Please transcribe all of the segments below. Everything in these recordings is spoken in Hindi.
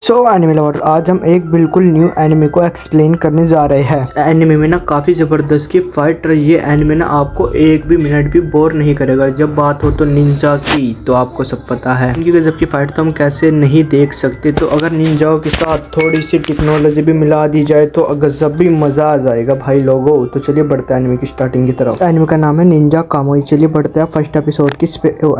एनिमे लवर, आज हम एक बिल्कुल न्यू एनिमे को एक्सप्लेन करने जा रहे हैं। एनिमे में ना काफ़ी ज़बरदस्त की फाइट रही है। एनिमे ना आपको एक भी मिनट भी बोर नहीं करेगा। जब बात हो तो निंजा की, तो आपको सब पता है उनकी गजब की फाइट तो हम कैसे नहीं देख सकते। तो अगर निंजाओं के साथ थोड़ी सी टेक्नोलॉजी भी मिला दी जाए तो गजब भी मज़ा आ जाएगा भाई लोगों। तो चलिए बढ़ते हैं एनिमे की स्टार्टिंग की तरफ। एनिमे का नाम है निंजा कामुई। चलिए बढ़ते हैं फर्स्ट एपिसोड की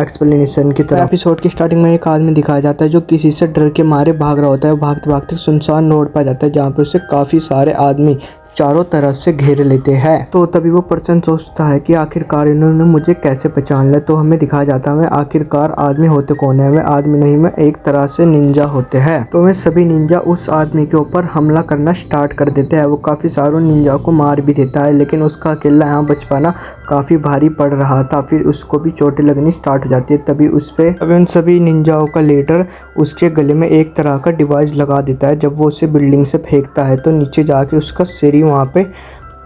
एक्सप्लेनेशन की तरफ। एपिसोड की स्टार्टिंग में एक आदमी दिखाया जाता है जो किसी से डर के मारे भाग रहा होता है। भागते भागते सुनसान रोड पर जाता है जहाँ पे उसे काफी सारे आदमी चारों तरफ से घेर लेते हैं। तो तभी वो पर्सन सोचता है कि आखिरकार इन्होंने मुझे कैसे पहचान लिया। तो हमें दिखाया जाता है आखिरकार आदमी होते कौन है। हमें आदमी नहीं में एक तरह से निंजा होते हैं। तो वे सभी निंजा उस आदमी के ऊपर हमला करना स्टार्ट कर देते हैं। वो काफी सारों निंजा को मार भी देता है, लेकिन उसका अकेला यहाँ बच पाना काफी भारी पड़ रहा था। फिर उसको भी चोटें लगनी स्टार्ट हो जाती है। तभी उन सभी निंजाओं का लीडर उसके गले में एक तरह का डिवाइस लगा देता है। जब वो उसे बिल्डिंग से फेंकता है तो नीचे जाके उसका सिर वहाँ पे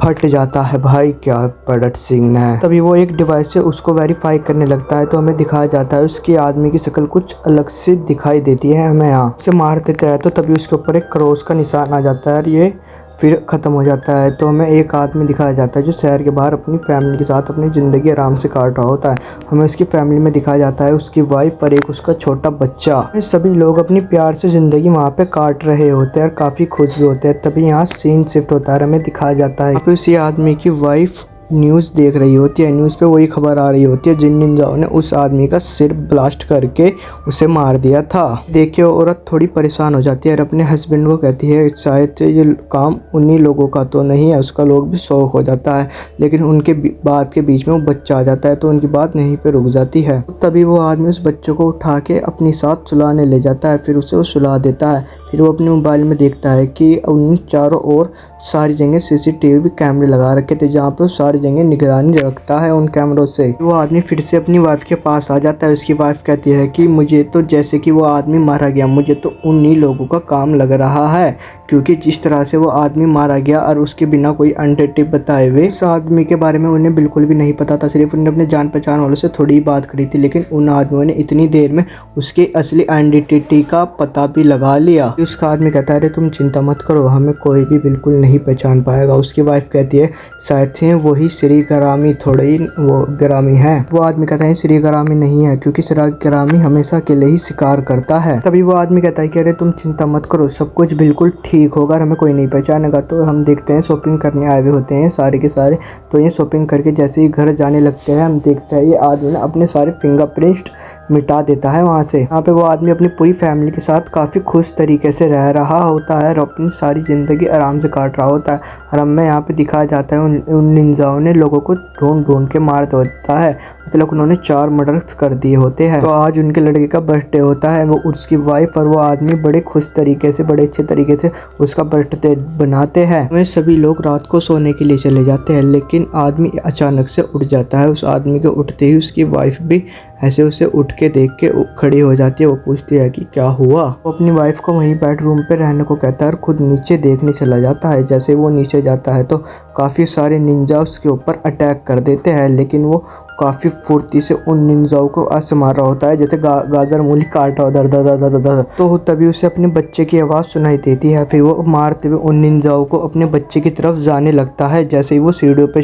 फट जाता है। भाई क्या बड़ा सीन है। तभी वो एक डिवाइस से उसको वेरीफाई करने लगता है। तो हमें दिखाया जाता है उसकी आदमी की शक्ल कुछ अलग से दिखाई देती है। हमें यहाँ से मार देते हैं तो तभी उसके ऊपर एक क्रॉस का निशान आ जाता है और ये फिर ख़त्म हो जाता है। तो हमें एक आदमी दिखाया जाता है जो शहर के बाहर अपनी फैमिली के साथ अपनी ज़िंदगी आराम से काट रहा होता है। हमें उसकी फैमिली में दिखाया जाता है उसकी वाइफ और एक उसका छोटा बच्चा। सभी लोग अपनी प्यार से ज़िंदगी वहाँ पे काट रहे होते हैं और काफ़ी खुश भी होते हैं। तभी यहाँ सीन शिफ्ट होता है। हमें दिखाया जाता है उसी आदमी की वाइफ न्यूज़ देख रही होती है। न्यूज़ पे वही खबर आ रही होती है जिन निंजाओं ने उस आदमी का सिर ब्लास्ट करके उसे मार दिया था। देखिए औरत थोड़ी परेशान हो जाती है और अपने हस्बैंड को कहती है शायद से ये काम उन्हीं लोगों का तो नहीं है। उसका लोग भी शौक हो जाता है, लेकिन उनके बात के बीच में वो बच्चा आ जाता है तो उनकी बात यहीं पे रुक जाती है। तभी वो आदमी उस बच्चे को उठा के अपनी साथ सुलाने ले जाता है। फिर उसे वो सुला देता है। फिर वो अपने मोबाइल में देखता है कि उन चारों ओर सारी जगह सीसीटीवी कैमरे लगा रखे थे जहाँ पे सारी जगह निगरानी रखता है उन कैमरों से। वो आदमी फिर से अपनी वाइफ के पास आ जाता है। उसकी वाइफ कहती है कि मुझे तो जैसे कि वो आदमी मारा गया, मुझे तो उन्हीं लोगों का काम लग रहा है, क्योंकि जिस तरह से वो आदमी मारा गया और उसके बिना कोई आइडेंटिटी बताए हुए उस आदमी के बारे में उन्हें बिल्कुल भी नहीं पता था। सिर्फ उन्होंने अपने जान पहचान वालों से थोड़ी ही बात करी थी, लेकिन उन आदमियों ने इतनी देर में उसकी असली आइडेंटिटी का पता भी लगा लिया। उसका आदमी कहता है अरे तुम चिंता मत करो, हमें कोई भी बिल्कुल नहीं पहचान पाएगा। उसकी वाइफ कहती है शायद से वही श्री गरामी थोड़ी वो गरामी है। वो आदमी कहता है श्री गरामी नहीं है, क्योंकि श्री गरामी हमेशा अकेले ही शिकार करता है। तभी वो आदमी कहता है कि अरे तुम चिंता मत करो, सब कुछ बिल्कुल ठीक होगा, हमें कोई नहीं पहचानेगा। तो हम देखते हैं शॉपिंग करने आए हुए होते हैं सारे के सारे। तो ये शॉपिंग करके जैसे ही घर जाने लगते हैं हम देखते हैं ये आदमी ना अपने सारे फिंगरप्रिंट मिटा देता है वहाँ से। यहाँ पे वो आदमी अपनी पूरी फैमिली के साथ काफ़ी खुश तरीके से रह रहा होता है और अपनी सारी ज़िंदगी आराम से काट रहा होता है। और हमें यहाँ पे दिखाया जाता है उन निंजाओं ने लोगों को ढूंढ ढूंढ के मार देता है। मतलब उन्होंने 4 मर्डर्स कर दिए होते हैं। तो आज उनके लड़के का बर्थडे होता है। वो उसकी वाइफ और वो आदमी बड़े खुश तरीके से बड़े अच्छे तरीके से उसका बर्थडे बनाते हैं। वे सभी लोग रात को सोने के लिए चले जाते हैं, लेकिन आदमी अचानक से उठ जाता है। उस आदमी के उठते ही उसकी वाइफ भी ऐसे उसे उठ के देख के खड़ी हो जाती है। वो पूछती है कि क्या हुआ। वो अपनी वाइफ को वहीं बेडरूम पे रहने को कहता है और खुद नीचे देखने चला जाता है। जैसे वो नीचे जाता है तो काफ़ी सारे निंजा उसके ऊपर अटैक कर देते हैं, लेकिन वो काफ़ी फुर्ती से उन निंजाओं को ऐसे मार रहा होता है जैसे गाजर मूली काट रहा दर। तो तभी उसे अपने बच्चे की आवाज़ सुनाई देती है। फिर वो मारते हुए उन निंजाओं को अपने बच्चे की तरफ जाने लगता है। जैसे ही वो सीढ़ियों पे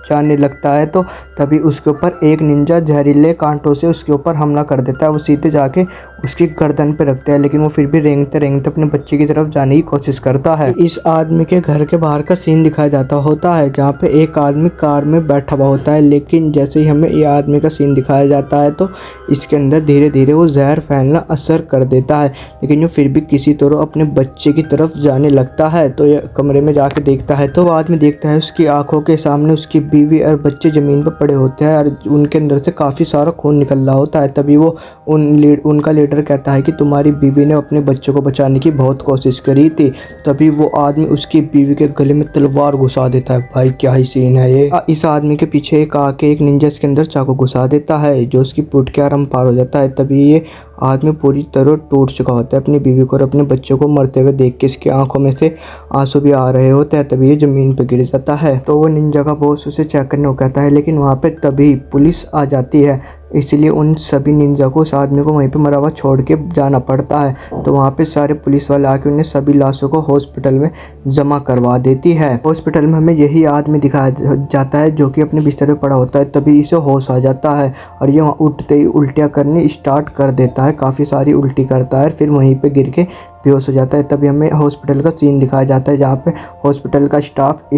जाने लगता है तो तभी उसके ऊपर एक निंजा जहरीले कांटों से उसके ऊपर हमला कर देता है। वो सीधे जाके उसकी गर्दन पे रखता है, लेकिन वो फिर भी रेंगते रेंगते अपने बच्चे की तरफ जाने की कोशिश करता है। इस आदमी के घर के बाहर का सीन दिखाया जाता होता है जहाँ पे एक आदमी कार में बैठा हुआ होता है, लेकिन जैसे ही हमें ये आदमी का सीन दिखाया जाता है तो इसके अंदर धीरे धीरे वो जहर फैलना असर कर देता है, लेकिन वो फिर भी किसी तरह अपने बच्चे की तरफ जाने लगता है। तो ये कमरे में जाके देखता है तो वो आदमी देखता है उसकी आंखों के सामने उसकी बीवी और बच्चे ज़मीन पर पड़े होते हैं और उनके अंदर से काफ़ी सारा खून निकल रहा होता है। तभी वो उनका लीडर कहता है कि तुम्हारी बीवी ने अपने बच्चों को बचाने की बहुत कोशिश करी थी। तभी वो आदमी उसकी बीवी के गले में तलवार घुसा देता है। भाई क्या ही सीन है ये। इस आदमी के पीछे एक आके एक निंजा इसके अंदर चाकू घुसा देता है जो उसकी पुट के आराम पार हो जाता है। तभी ये आदमी पूरी तरह टूट चुका होता है। अपनी बीवी को और अपने बच्चों को मरते हुए देख के इसकी आंखों में से आंसू भी आ रहे होते हैं। तभी ये ज़मीन पर गिर जाता है। तो वो निंजा का बॉस उसे चेक करने को कहता है, लेकिन वहाँ पे तभी पुलिस आ जाती है। इसलिए उन सभी निंजा को उस आदमी को वहीं पे मरा हुआ छोड़ के जाना पड़ता है। तो वहाँ पे सारे पुलिस वाले आके उन्हें सभी लाशों को हॉस्पिटल में जमा करवा देती है। हॉस्पिटल में हमें यही आदमी दिखाया जाता है जो कि अपने बिस्तर पे पड़ा होता है। तभी इसे होश आ जाता है और ये उठते ही उल्टियाँ करनी स्टार्ट कर देता है। काफ़ी सारी उल्टी करता है, फिर वहीं पे गिर के बेहोश हो जाता है। तभी हमें हॉस्पिटल का सीन दिखाया जाता है जहाँ पे हॉस्पिटल का स्टाफ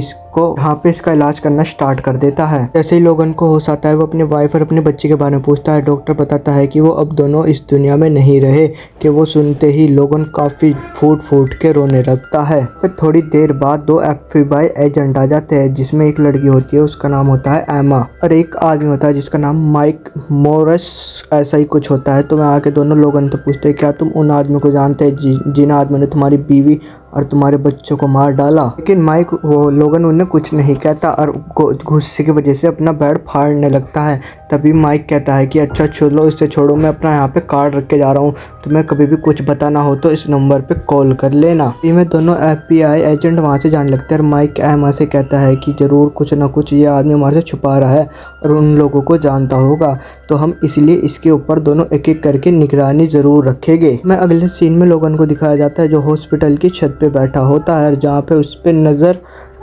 इसका इलाज करना स्टार्ट कर देता है। जैसे ही लोगन को होश आता है वो अपने वाइफ और अपने बच्चे के बारे में पूछता है। डॉक्टर बताता है कि वो अब दोनों इस दुनिया में नहीं रहे। कि वो सुनते ही लोगन काफ़ी फूट के रोने लगता है। फिर थोड़ी देर बाद 2 FBI एजेंट आ जाते हैं, जिसमें एक लड़की होती है, उसका नाम होता है एमा, और एक आदमी होता है जिसका नाम माइक मोरस ऐसा ही कुछ होता है। तो मैं आके दोनों लोगन से पूछते हैं, क्या तुम उन आदमी को जानते हैं जिन आदमी ने तुम्हारी बीवी और तुम्हारे बच्चों को मार डाला? लेकिन माइक वो लोगन उन्हें कुछ नहीं कहता और गुस्से की वजह से अपना बेड फाड़ने लगता है। तभी माइक कहता है कि अच्छा चलो इसे छोड़ो, मैं अपना यहाँ पे कार्ड रख के जा रहा हूँ, तुम्हें कभी भी कुछ बताना हो तो इस नंबर पे कॉल कर लेना। में दोनों FBI एजेंट वहाँ से जाने लगते हैं और माइक एमा से कहता है कि ज़रूर कुछ ना कुछ ये आदमी हमारे से छुपा रहा है और उन लोगों को जानता होगा, तो हम इसलिए इसके ऊपर दोनों एक एक करके निगरानी ज़रूर रखेंगे। मैं अगले सीन में लोगन को दिखाया जाता है जो हॉस्पिटल की छत पे बैठा होता है, जहाँ पे उस पर नज़र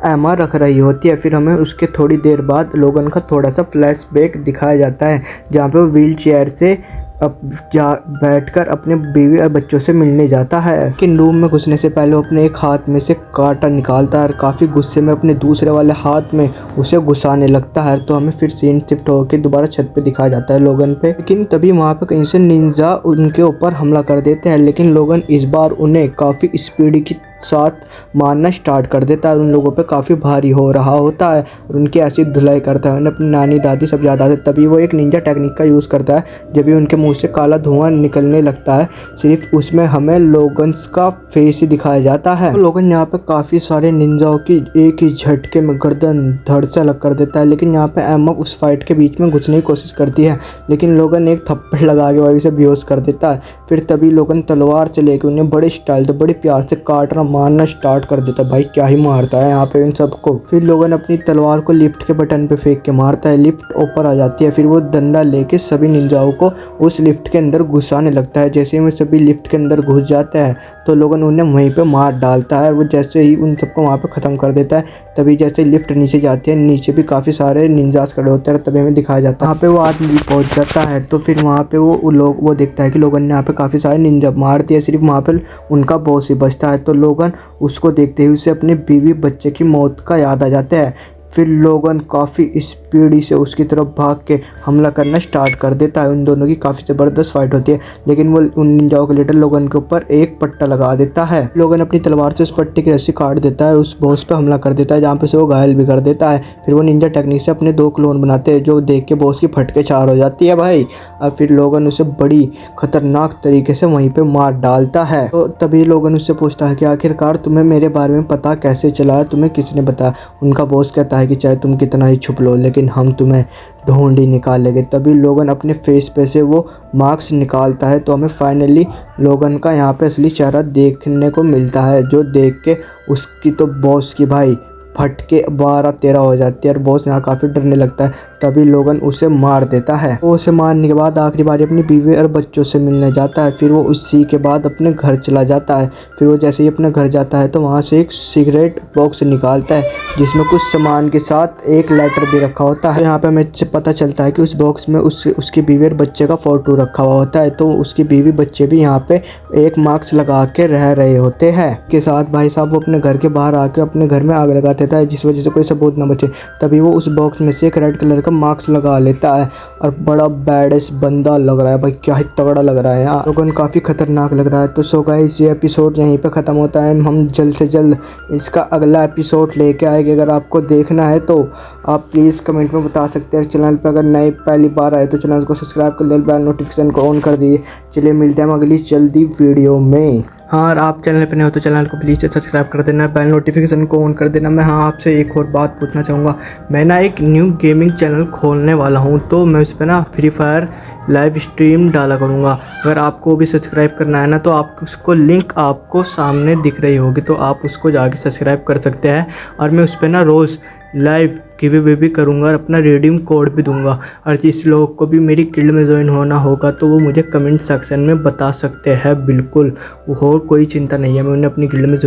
एमा रख रही होती है। फिर हमें उसके थोड़ी देर बाद लोगन का थोड़ा सा फ्लैशबैक दिखाया जाता है, जहाँ पे वो व्हील चेयर से बैठकर अपने बीवी और बच्चों से मिलने जाता है। लेकिन रूम में घुसने से पहले वो अपने एक हाथ में से कांटा निकालता है और काफ़ी गुस्से में अपने दूसरे वाले हाथ में उसे घुसाने लगता है। तो हमें फिर सीन शिफ्ट होकर दोबारा छत पे दिखाया जाता है लोगन पे। लेकिन तभी वहाँ पे कहीं से निंजा उनके ऊपर हमला कर देते हैं, लेकिन लोगन इस बार उन्हें काफ़ी स्पीड के साथ मारना स्टार्ट कर देता है। उन लोगों पे काफ़ी भारी हो रहा होता है और उनकी ऐसी धुलाई करता है। उन्हें अपनी नानी दादी सब याद आते। तभी वो एक निंजा टेक्निक का यूज़ करता है, जब भी उनके मुंह से काला धुआं निकलने लगता है। सिर्फ उसमें हमें लोगन्स का फेस ही दिखाया जाता है। तो लोगन यहाँ पे काफ़ी सारे निंजाओं की एक ही झटके में गर्दन धड़ से अलग कर देता है। लेकिन यहाँ पे एमा उस फाइट के बीच में घुसने की कोशिश करती है, लेकिन लोगन एक थप्पड़ लगा के वही से बेहोश कर देता है। फिर तभी लोगन तलवार से लेकर उन्हें बड़े स्टाइल से बड़े प्यार से काटना मारना स्टार्ट कर देता है। भाई क्या ही मारता है यहाँ पे इन सबको। फिर लोगन अपनी तलवार को लिफ्ट के बटन पे फेंक के मारता है, लिफ्ट ऊपर आ जाती है। फिर वो डंडा लेके सभी निंजाओं को उस लिफ्ट के अंदर घुसाने लगता है। जैसे ही वो सभी लिफ्ट के अंदर घुस जाता है तो लोगन उन्हें वहीं पे मार डालता है और वो जैसे ही उन सबको वहाँ पे ख़त्म कर देता है। तभी जैसे लिफ्ट नीचे जाती है, नीचे भी काफ़ी सारे निंजास खड़े होते हैं। तभी हमें दिखाया जाता है वहाँ पे वो आदमी पहुँच जाता है। तो फिर वहाँ पे वो देखता है कि लोगन ने यहाँ पे काफ़ी सारे निंजा मार दिए, सिर्फ वहाँ पे उनका बॉस ही बचता है। तो लोगन उसको देखते ही उसे अपने बीवी बच्चे की मौत का याद आ जाता है। फिर लोगन काफ़ी स्पीडी से उसकी तरफ भाग के हमला करना स्टार्ट कर देता है। उन दोनों की काफ़ी ज़बरदस्त फाइट होती है, लेकिन वो उन निंजाओं के लीडर लोगन के ऊपर एक पट्टा लगा देता है। लोगन अपनी तलवार से उस पट्टे की रस्सी काट देता है और उस बॉस पे हमला कर देता है, जहाँ पे से वो घायल भी कर देता है। फिर वो निंजा टेक्निक से अपने 2 क्लोन बनाते हैं, जो देख के बॉस की फटके चार हो जाती है भाई। और फिर लोगन उसे बड़ी खतरनाक तरीके से वहीं पर मार डालता है। तो तभी लोगन उससे पूछता है कि आखिरकार तुम्हें मेरे बारे में पता कैसे चला, तुम्हें किसने बताया? उनका बॉस कहता है कि चाहे तुम कितना ही छुप लो, लेकिन हम तुम्हें ढूंढ ही निकालेंगे। तभी लोगन अपने फेस पे से वो मार्क्स निकालता है। तो हमें फाइनली लोगन का यहाँ पे असली चेहरा देखने को मिलता है, जो देख के उसकी तो बॉस की भाई फटके 12-13 हो जाती है और बॉस यहाँ काफ़ी डरने लगता है। तभी लोगन उसे मार देता है। वो उसे मारने के बाद आखिरी बारी अपनी बीवी और बच्चों से मिलने जाता है। फिर वो उसी के बाद अपने घर चला जाता है। फिर वो जैसे ही अपने घर जाता है तो वहाँ से एक सिगरेट बॉक्स निकालता है, जिसमें कुछ सामान के साथ एक लेटर भी रखा होता है। यहाँ पे हमें पता चलता है कि उस बॉक्स में उसकी बीवी और बच्चे का फ़ोटो रखा हुआ होता है। तो उसकी बीवी बच्चे भी यहाँ पे एक मास्क लगा के रह रहे होते हैं। के साथ भाई साहब वो अपने घर के बाहर आके अपने घर में आग लगा देता है, जिस वजह से कोई सबूत ना बचे। तभी वो उस बॉक्स में से एक रेड कलर का मास्क लगा लेता है और बड़ा बैडेस बंदा लग रहा है भाई, क्या ही तगड़ा लग रहा है यार। लोगन काफ़ी खतरनाक लग रहा है। तो सो गाइस ये एपिसोड यहीं पे ख़त्म होता है। हम जल्द से जल्द इसका अगला एपिसोड लेके आएंगे। अगर आपको देखना है तो आप प्लीज़ कमेंट में बता सकते हैं। चैनल पर अगर नए पहली बार आए तो चैनल को सब्सक्राइब कर ले, बेल नोटिफिकेशन को ऑन कर दीजिए। चलिए मिलते हैं हम अगली जल्दी वीडियो में। हाँ, और आप चैनल पर नए हो तो चैनल को प्लीज़ सब्सक्राइब कर देना, बेल नोटिफिकेशन को ऑन कर देना। मैं हाँ आपसे एक और बात पूछना चाहूँगा। मैं ना एक न्यू गेमिंग चैनल खोलने वाला हूँ, तो मैं उस पर ना फ्री फायर लाइव स्ट्रीम डाला करूँगा। अगर आपको भी सब्सक्राइब करना है ना तो आप उसको लिंक आपको सामने दिख रही होगी, तो आप उसको जाके सब्सक्राइब कर सकते हैं। और मैं उस पर ना रोज़ लाइव गिव अवे भी करूँगा और अपना रिडीम कोड भी दूंगा। और जिस लोग को भी मेरी गिल्ड में ज्वाइन होना होगा तो वो मुझे कमेंट सेक्शन में बता सकते हैं। बिल्कुल, और कोई चिंता नहीं है, मैं उन्हें अपनी गिल्ड में